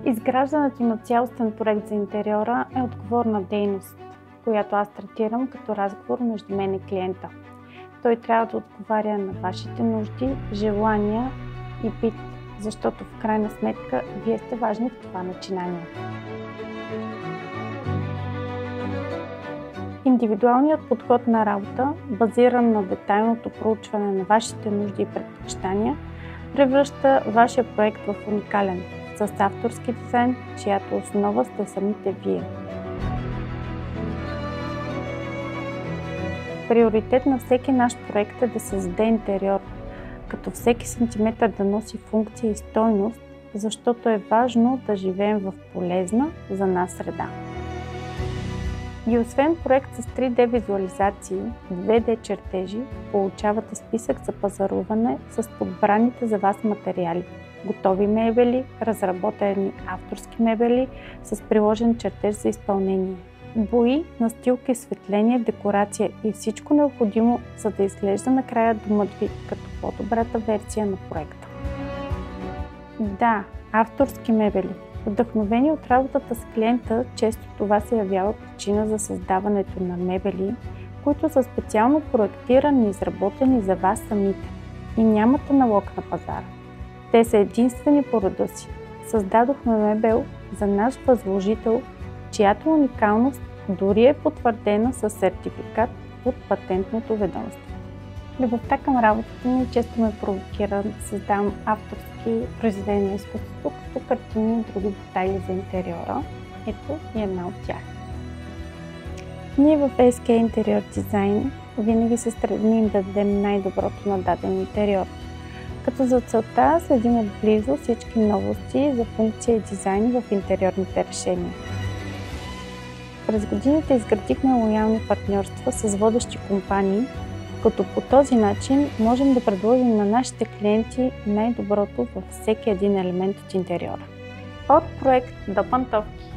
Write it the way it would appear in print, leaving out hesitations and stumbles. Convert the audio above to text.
Изграждането на цялостен проект за интериора е отговорна дейност, която аз третирам като разговор между мен и клиента. Той трябва да отговаря на вашите нужди, желания и бит, защото в крайна сметка вие сте важни в това начинание. Индивидуалният подход на работа, базиран на детайлното проучване на вашите нужди и предпочитания, превръща вашия проект в уникален, с авторски дизайн, чиято основа сте самите вие. Приоритет на всеки наш проект е да създаде интериор, като всеки сантиметър да носи функция и стойност, защото е важно да живеем в полезна за нас среда. И освен проект с 3D визуализации, 2D чертежи, получавате списък за пазаруване с подбраните за вас материали, готови мебели, разработени авторски мебели с приложен чертеж за изпълнение, бои, настилки, осветление, декорация и всичко необходимо, за да изглежда накрая домът ви като по-добрата версия на проекта. Да, авторски мебели. Вдъхновени от работата с клиента, често това се явява причина за създаването на мебели, които са специално проектирани и изработени за вас самите и нямат аналог на пазара. Те са единствени по рода си. Създадохме мебел за наш възложител, чиято уникалност дори е потвърдена със сертификат от Патентното ведомство. Любовта към работата ми често ме провокира да създавам авторски произведения на изкуството, като картини и други детайли за интериора. Ето и една от тях. Ние в SK Interior Design винаги се стремим да дадем най-доброто на даден интериор, като за целта следим отблизо всички новости за функция и дизайн в интериорните решения. През годините изградихме лоялни партньорства с водещи компании, като по този начин можем да предложим на нашите клиенти най-доброто във всеки един елемент от интериора. От проект до пантовки.